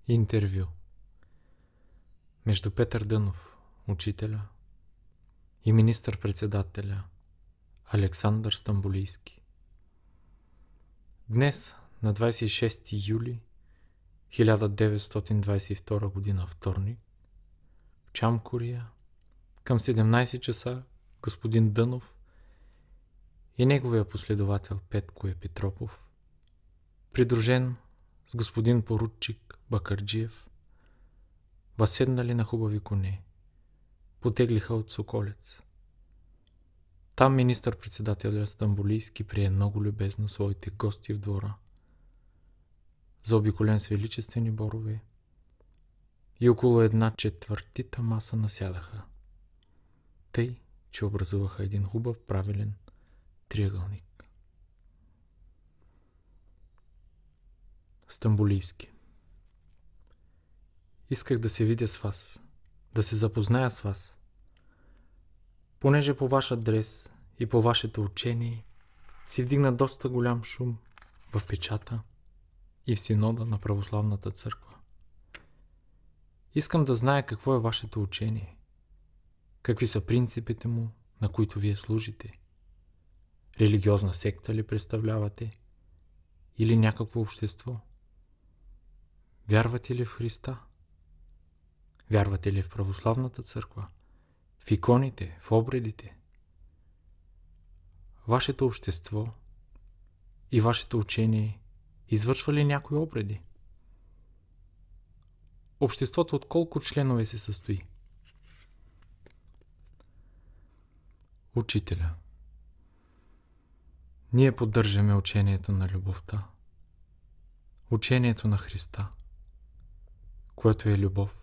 Интервю между Петър Дънов, учителя, и министър-председателя Александър Стамболийски. Днес, на 26 юли 1922 година, вторник, в Чамкория, към 17 часа, господин Дънов и неговия последовател Петко Епитропов, придружен с господин поручик Бакърджиев, възседнали на хубави коне, потеглиха от Соколец. Там министър-председателят Стамболийски прие много любезно своите гости в двора, заобиколен с величествени борове, и около 1/4 маса насядаха, тъй, че образуваха един хубав правилен триъгълник. Стамболийски. Исках да се видя с вас, да се запозная с вас, понеже по ваш адрес и по вашето учение си вдигна доста голям шум в печата и в синода на православната църква. Искам да зная какво е вашето учение, какви са принципите му, на които вие служите. Религиозна секта ли представлявате или някакво общество? Вярвате ли в Христа? Вярвате ли в православната църква, в иконите, в обредите? Вашето общество и вашето учение извършва ли някои обреди? Обществото от колко членове се състои? Учителя. Ние поддържаме учението на любовта, учението на Христа, което е любов,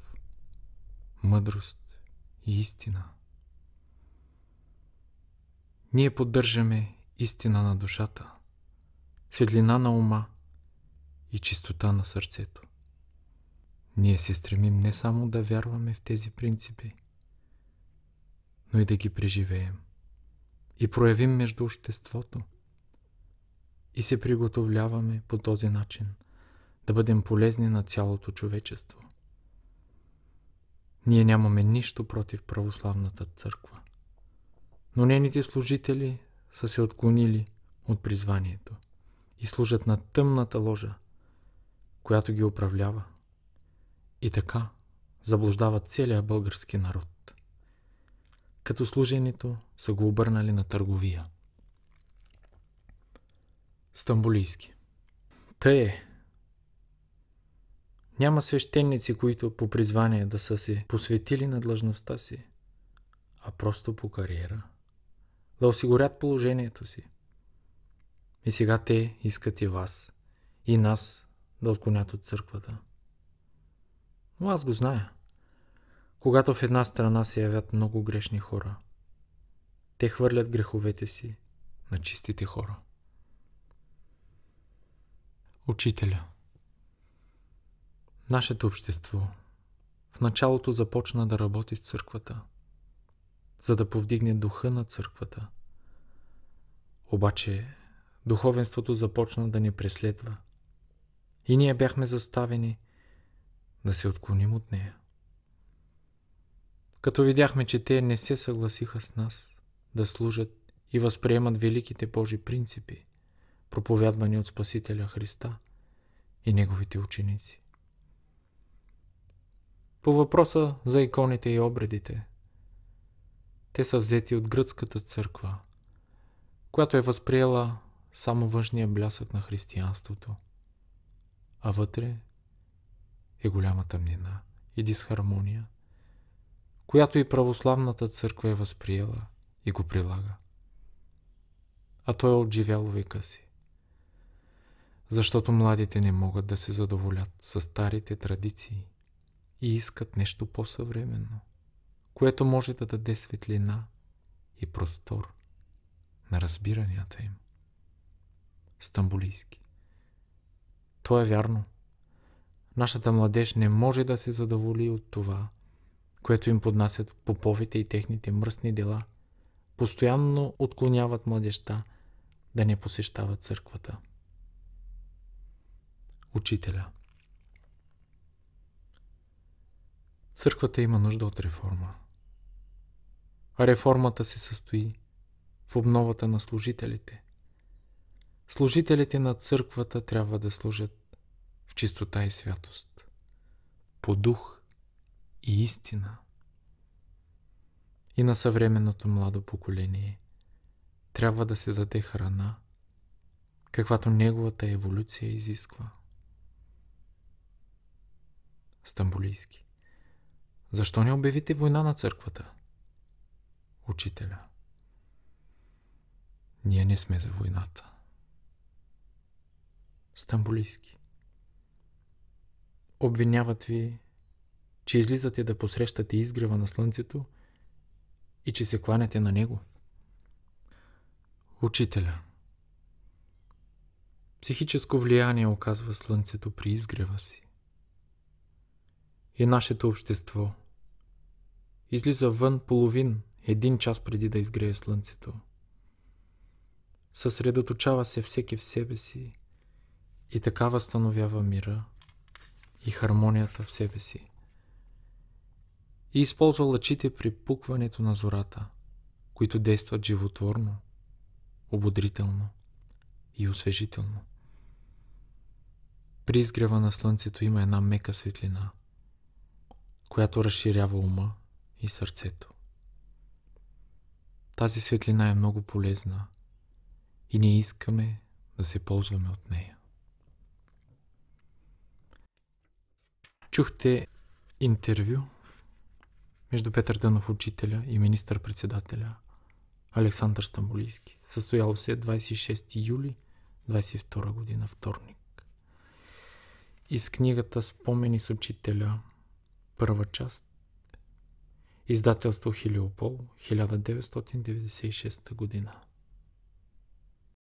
мъдрост и истина. Ние поддържаме истина на душата, светлина на ума и чистота на сърцето. Ние се стремим не само да вярваме в тези принципи, но и да ги преживеем и проявим между обществото и се приготовляваме по този начин да бъдем полезни на цялото човечество. Ние нямаме нищо против православната църква, но нейните служители са се отклонили от призванието и служат на тъмната ложа, която ги управлява, и така заблуждават целия български народ, като служението са го обърнали на търговия. Стамболийски. Тъй е. Няма свещеници, които по призвание да са се посветили на длъжността си, а просто по кариера, да осигурят положението си. И сега те искат и вас, и нас да отклонят от църквата. Но аз го зная. Когато в една страна се явят много грешни хора, те хвърлят греховете си на чистите хора. Учителя. Нашето общество в началото започна да работи с църквата, за да повдигне духа на църквата. Обаче духовенството започна да ни преследва и ние бяхме заставени да се отклоним от нея. Като видяхме, че те не се съгласиха с нас да служат и възприемат великите Божи принципи, проповядвани от Спасителя Христа и неговите ученици. По въпроса за иконите и обредите, те са взети от гръцката църква, която е възприела само външния блясък на християнството, а вътре е голяма тъмнина и дисхармония, която и православната църква е възприела и го прилага. А той е отживял века си, защото младите не могат да се задоволят с старите традиции и искат нещо по-съвременно, което може да даде светлина и простор на разбиранията им. Стамболийски. То е вярно. Нашата младеж не може да се задоволи от това, което им поднасят поповите и техните мръсни дела. Постоянно отклоняват младежта да не посещава църквата. Учителя. Църквата има нужда от реформа. А реформата се състои в обновата на служителите. Служителите на църквата трябва да служат в чистота и святост, по дух и истина. И на съвременното младо поколение трябва да се даде храна, каквато неговата еволюция изисква. Стамболийски. Защо не обявите война на църквата? Учителя. Ние не сме за войната. Стамболийски. Обвиняват ви, че излизате да посрещате изгрева на слънцето и че се кланяте на него. Учителя. Психическо влияние оказва слънцето при изгрева си. И нашето общество излиза вън половин, 1 час преди да изгрее слънцето. Съсредоточава се всеки в себе си и така възстановява мира и хармонията в себе си. И използва лъчите при пукването на зората, които действат животворно, ободрително и освежително. При изгрева на слънцето има една мека светлина, която разширява ума и сърцето. Тази светлина е много полезна и ние искаме да се ползваме от нея. Чухте интервю между Петър Дънов, учителя, и министър-председателя Александър Стамболийски, състояло се 26 юли 22 година, вторник. Из книгата "Спомени с учителя", първа част, издателство Хелиопол, 1996 година.